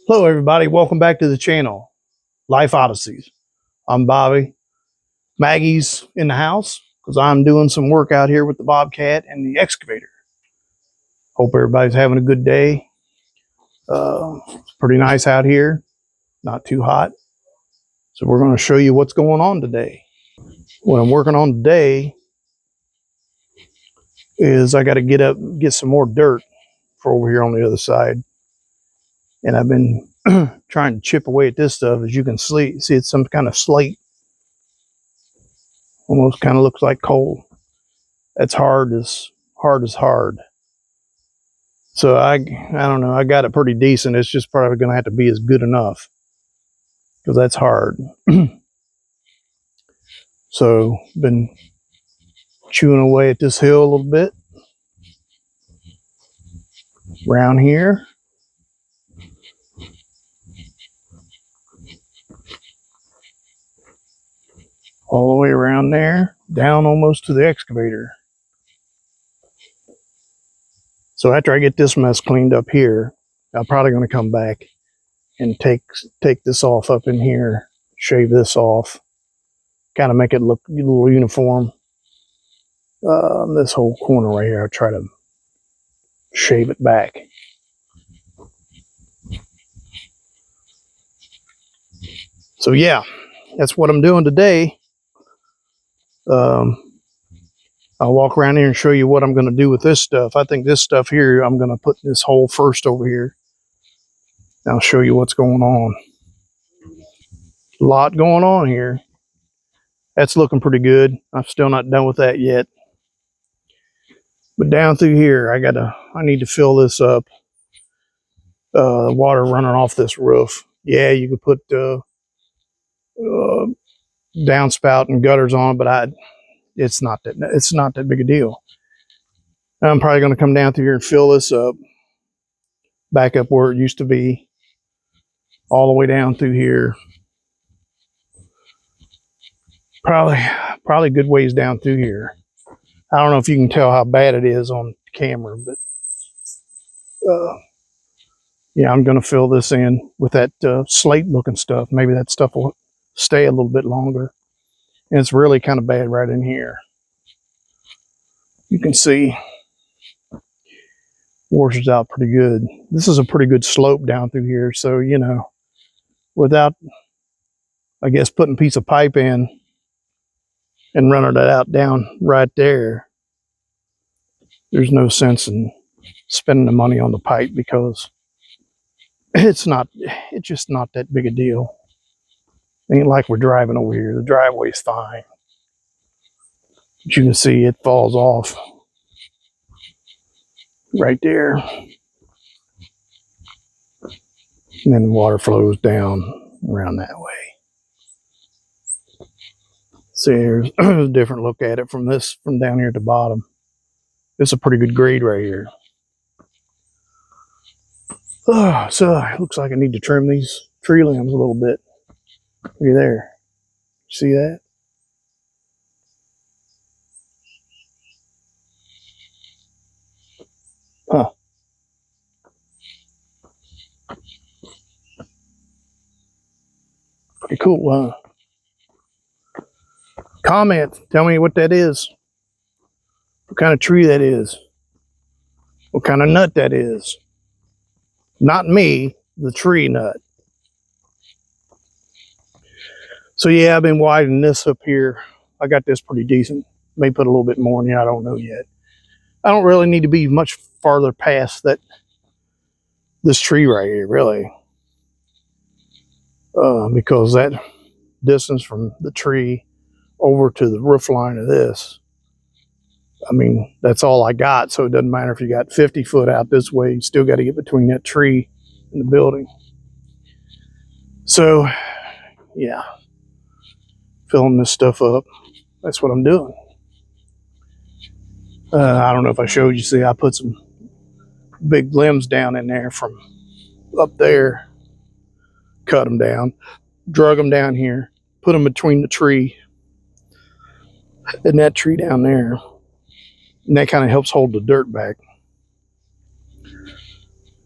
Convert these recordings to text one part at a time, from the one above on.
Hello everybody, welcome back to the channel, Life Odysseys. I'm Bobby. Maggie's in the house because I'm doing some work out here with the Bobcat and the excavator. Hope everybody's having a good day. It's pretty nice out here, not too hot. So we're going to show you what's going on today. What I'm working on today is I got to get some more dirt for over here on the other side. And I've been trying to chip away at this stuff. As you can see it's some kind of slate. Almost kind of looks like coal. That's hard as hard. So I don't know. I got it pretty decent. It's just probably going to have to be as good enough because that's hard. So been chewing away at this hill a little bit around here. All the way around there, down almost to the excavator. So after I get this mess cleaned up here, I'm probably going to come back and take this off up in here, shave this off, kind of make it look a little uniform. This whole corner right here, I'll try to shave it back. So yeah, that's what I'm doing today. I'll walk around here and show you what I'm going to do with this stuff. I think this stuff here, I'm going to put this hole first over here. I'll show you what's going on. A lot going on here. That's looking pretty good. I'm still not done with that yet. But down through here, I need to fill this up. Water running off this roof. Yeah, you could put downspout and gutters on, but it's not that big a deal. I'm probably going to come down through here and fill this up, back up where it used to be, all the way down through here. Probably a good ways down through here. I don't know if you can tell how bad it is on camera, but yeah, I'm going to fill this in with that slate looking stuff. Maybe that stuff will stay a little bit longer. And it's really kind of bad right in here. You can see washes out pretty good. This is a pretty good slope down through here. So, you know, without, I guess, putting a piece of pipe in and running it out down right there, there's no sense in spending the money on the pipe because it's just not that big a deal. It ain't like we're driving over here. The driveway's fine. But you can see it falls off right there. And then the water flows down around that way. See, here's a different look at it from down here at the bottom. This is a pretty good grade right here. So it looks like I need to trim these tree limbs a little bit. Look at there. See that? Huh. Pretty cool, huh? Comment. Tell me what that is. What kind of tree that is. What kind of nut that is. Not me, the tree nut. So yeah, I've been widening this up here. I got this pretty decent. May put a little bit more in here, I don't know yet. I don't really need to be much farther past this tree right here, really. Because that distance from the tree over to the roof line of this, I mean, that's all I got. So it doesn't matter if you got 50 foot out this way, you still got to get between that tree and the building. So yeah, filling this stuff up. That's what I'm doing. I don't know if I showed you. See, I put some big limbs down in there from up there, cut them down, drug them down here, put them between the tree and that tree down there. And that kind of helps hold the dirt back.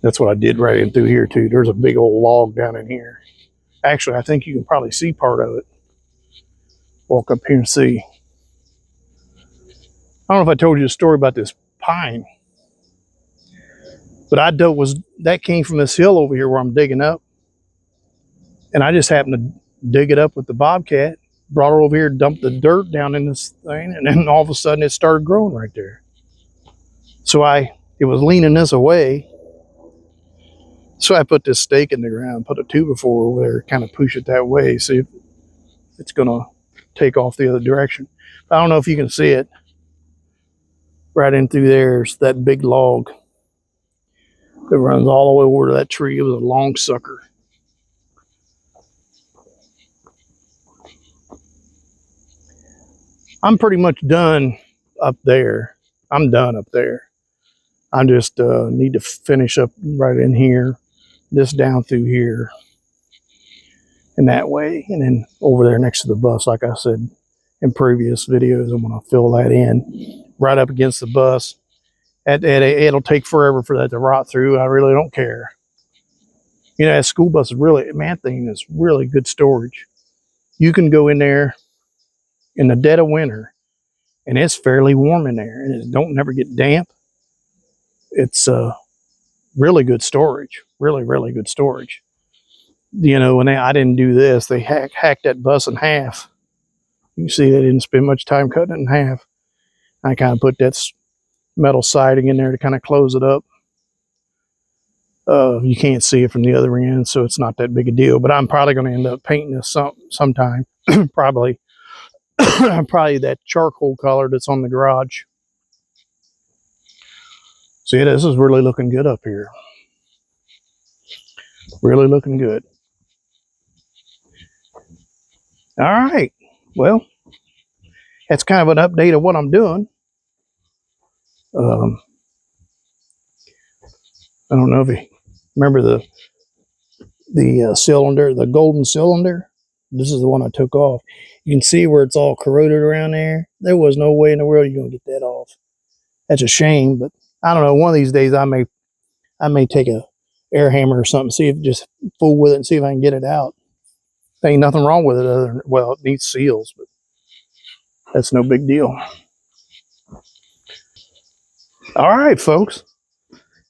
That's what I did right in through here too. There's a big old log down in here. Actually, I think you can probably see part of it. Walk up here and see. I don't know if I told you the story about this pine, but that came from this hill over here where I'm digging up, and I just happened to dig it up with the Bobcat, brought it over here, dumped the dirt down in this thing, and then all of a sudden it started growing right there. So it was leaning this away. So I put this stake in the ground, put a 2x4 over there, kind of push it that way, see if it's gonna take off the other direction. I don't know if you can see it. Right in through there's that big log that runs all the way over to that tree. It was a long sucker. I'm pretty much done up there. I'm done up there. I just need to finish up right in here, this down through here, and that way, and then over there next to the bus, like I said in previous videos, I'm going to fill that in right up against the bus. It'll take forever for that to rot through. I really don't care. You know, that school bus is really, man, thing is really good storage. You can go in there in the dead of winter, and it's fairly warm in there, and it don't never get damp. It's really good storage. Really, really good storage. You know, when I didn't do this, they hacked that bus in half. You can see they didn't spend much time cutting it in half. I kind of put that metal siding in there to kind of close it up. You can't see it from the other end, so it's not that big a deal. But I'm probably going to end up painting this sometime. Probably that charcoal color that's on the garage. See, this is really looking good up here. Really looking good. All right. Well, that's kind of an update of what I'm doing. I don't know if you remember the cylinder, the golden cylinder. This is the one I took off. You can see where it's all corroded around there. There was no way in the world you're gonna get that off. That's a shame, but I don't know. One of these days I may take a air hammer or something, see if just fool with it and see if I can get it out. There ain't nothing wrong with it other than, well, it needs seals, but that's no big deal. All right, folks.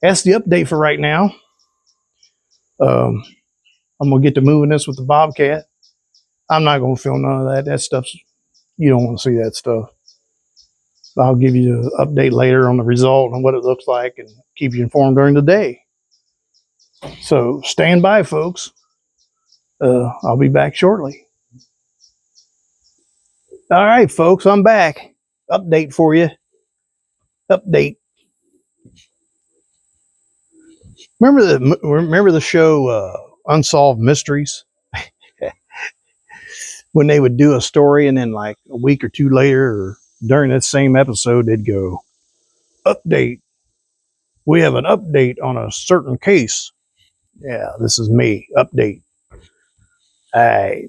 That's the update for right now. I'm gonna get to moving this with the Bobcat. I'm not gonna film none of that. That stuff's, you don't want to see that stuff. I'll give you an update later on the result and what it looks like and keep you informed during the day. So stand by, folks. I'll be back shortly. All right, folks, I'm back. Update for you. Update. Remember the show Unsolved Mysteries? When they would do a story and then like a week or two later or during that same episode, they'd go, update. We have an update on a certain case. Yeah, this is me. Update. All right.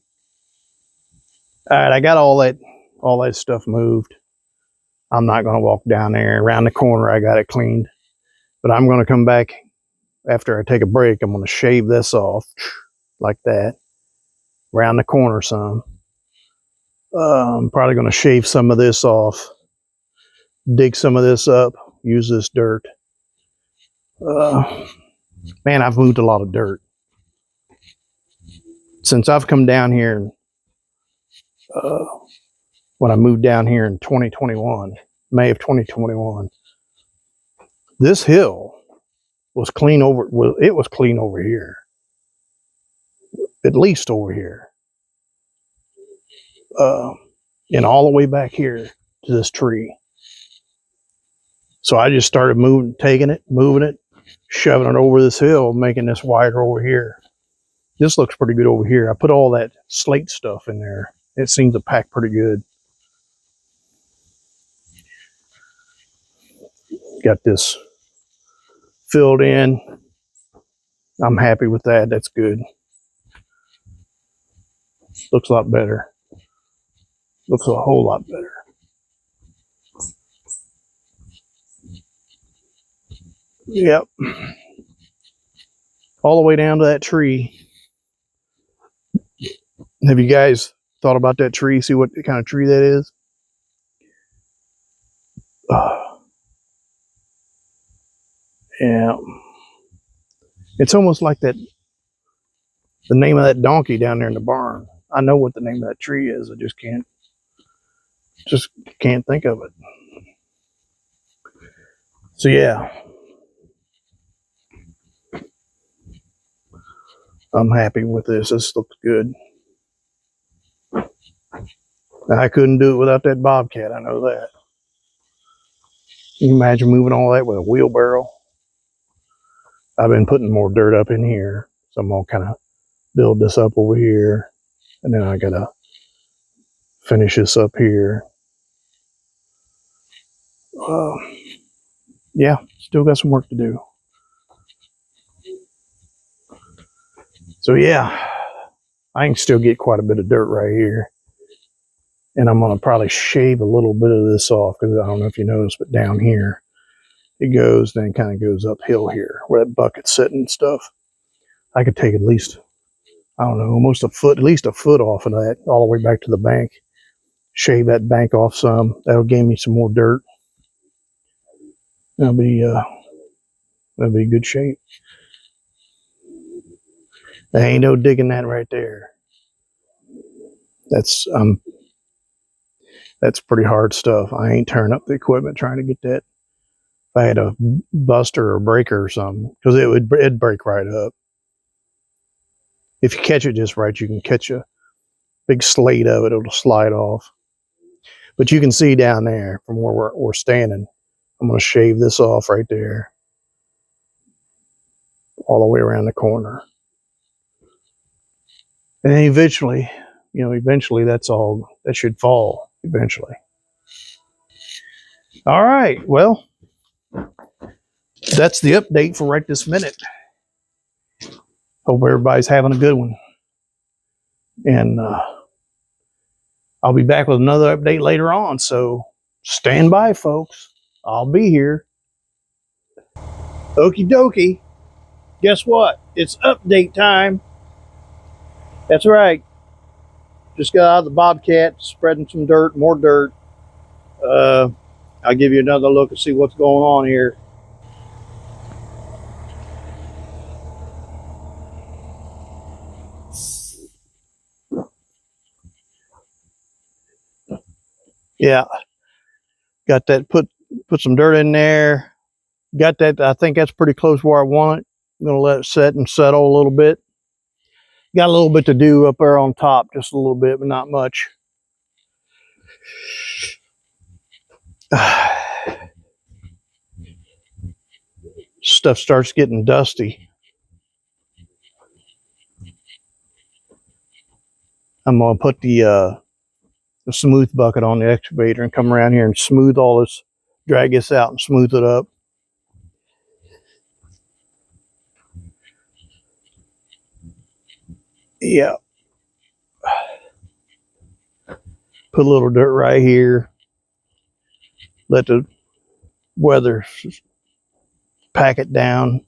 I got all that stuff moved. I'm not going to walk down there. Around the corner, I got it cleaned. But I'm going to come back after I take a break. I'm going to shave this off like that. Around the corner some. I'm probably going to shave some of this off. Dig some of this up. Use this dirt. Man, I've moved a lot of dirt. Since I've come down here, when I moved down here in 2021, May of 2021, this hill was clean over, well, it was clean over here. At least over here. And all the way back here to this tree. So I just started moving it, shoving it over this hill, making this wider over here. This looks pretty good over here. I put all that slate stuff in there. It seems to pack pretty good. Got this filled in. I'm happy with that. That's good. Looks a lot better. Looks a whole lot better. Yep. all the way down to that tree. Have you guys thought about that tree? See what kind of tree that is? Yeah. It's almost like that, the name of that donkey down there in the barn. I know what the name of that tree is. I just can't think of it. So yeah, I'm happy with this. This looks good. I couldn't do it without that Bobcat. I know that. Can you imagine moving all that with a wheelbarrow? I've been putting more dirt up in here, so I'm gonna kind of build this up over here, and then I gotta finish this up here. Uh, yeah, still got some work to do. So yeah, I can still get quite a bit of dirt right here. And I'm gonna probably shave a little bit of this off because I don't know if you noticed, but down here it goes, then kind of goes uphill here where that bucket's sitting and stuff. I could take at least, I don't know, almost a foot, at least a foot off of that all the way back to the bank. Shave that bank off some. That'll give me some more dirt. That'll be good shape. There ain't no digging that right there. That's pretty hard stuff. I ain't tearing up the equipment trying to get that. If I had a buster or breaker or something, because it'd break right up. If you catch it just right, you can catch a big slate of it. It'll slide off. But you can see down there from where we're standing, I'm going to shave this off right there, all the way around the corner. And then eventually, that's all, that should fall eventually. All right, well, that's the update for right this minute. Hope everybody's having a good one. And I'll be back with another update later on, so stand by, folks. I'll be here. Okie dokie. Guess what? It's update time. That's right. Just got out of the Bobcat, spreading some dirt, more dirt. I'll give you another look and see what's going on here. Yeah, got that. Put some dirt in there. Got that. I think that's pretty close where I want it. I'm gonna let it set and settle a little bit. Got a little bit to do up there on top, just a little bit, but not much. Stuff starts getting dusty. I'm gonna put the smooth bucket on the excavator and come around here and smooth all this, drag this out and smooth it up. Yeah. Put a little dirt right here. Let the weather pack it down.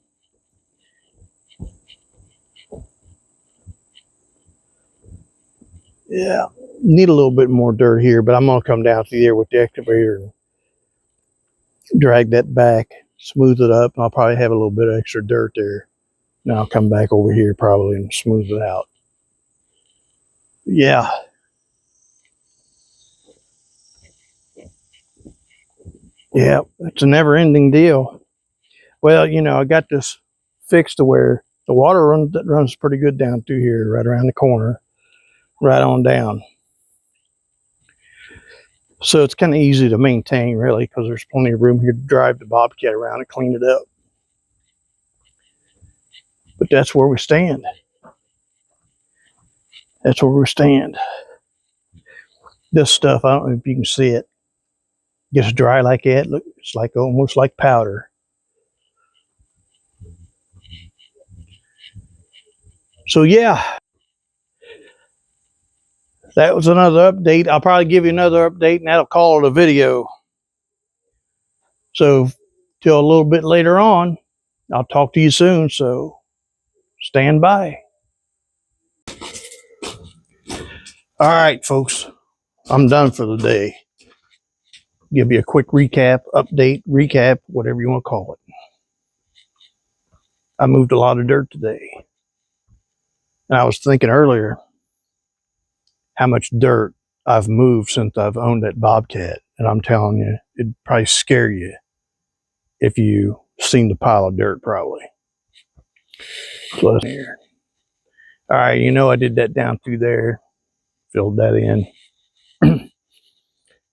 Yeah, need a little bit more dirt here, but I'm gonna come down through there with the excavator and drag that back, smooth it up, and I'll probably have a little bit of extra dirt there. Now I'll come back over here probably and smooth it out. Yeah. Yeah, it's a never-ending deal. Well, I got this fixed to where the water runs pretty good down through here, right around the corner, right on down. So it's kind of easy to maintain, really, because there's plenty of room here to drive the Bobcat around and clean it up. But that's where we stand. That's where we stand. This stuff, I don't know if you can see it. Gets dry like that. Look, it's like almost like powder. So yeah, that was another update. I'll probably give you another update, and that'll call it a video. So till a little bit later on, I'll talk to you soon. So stand by. All right, folks, I'm done for the day. Give you a quick recap, whatever you want to call it. I moved a lot of dirt today. And I was thinking earlier how much dirt I've moved since I've owned that Bobcat. And I'm telling you, it'd probably scare you if you seen the pile of dirt, probably. So here. All right, I did that down through there, filled that in.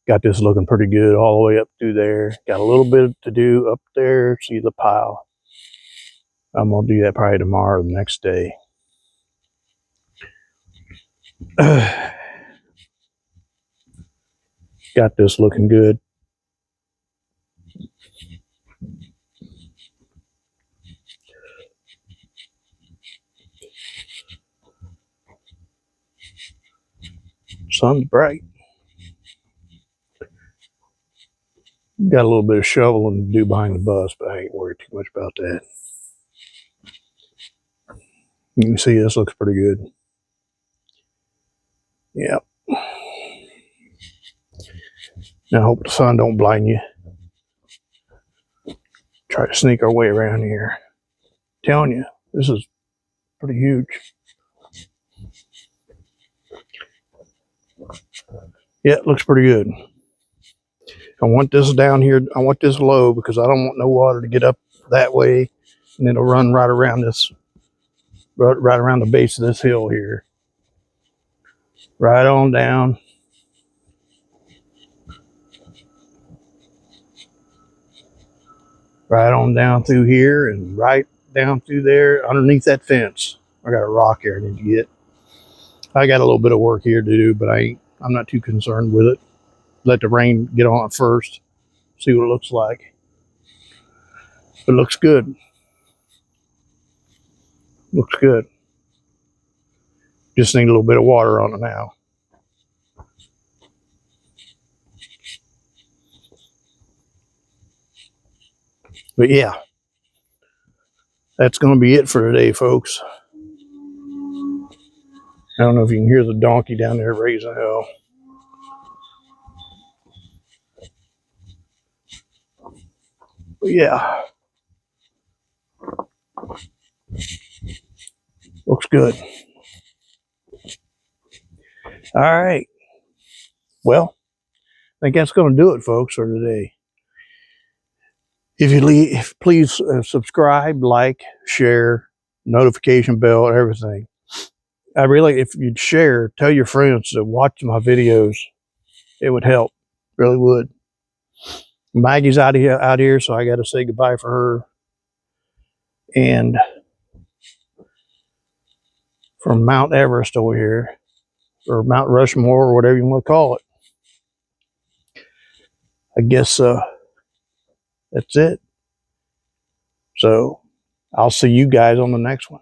Got this looking pretty good all the way up through there. Got a little bit to do up there. See the pile. I'm going to do that probably tomorrow or the next day. Got this looking good. Sun's bright. Got a little bit of shoveling to do behind the bus, but I ain't worried too much about that. You can see this looks pretty good. Yep. Now I hope the sun don't blind you. Try to sneak our way around here. Telling you, this is pretty huge. Yeah, it looks pretty good. I want this down here. I want this low because I don't want no water to get up that way, and it'll run right around this, right around the base of this hill here. Right on down. Right on down through here and right down through there underneath that fence. I got a rock here I need to get. I got a little bit of work here to do, but I'm not too concerned with it. Let the rain get on it first. See what it looks like. It looks good. Looks good. Just need a little bit of water on it now. But yeah, that's going to be it for today, folks. I don't know if you can hear the donkey down there raising hell. But yeah, looks good. All right. Well, I think that's going to do it, folks, for today. If you leave, please subscribe, like, share, notification bell, everything. If you'd share, tell your friends to watch my videos. It would help. Really would. Maggie's out here, so I got to say goodbye for her. And from Mount Everest over here, or Mount Rushmore, or whatever you want to call it. I guess that's it. So I'll see you guys on the next one.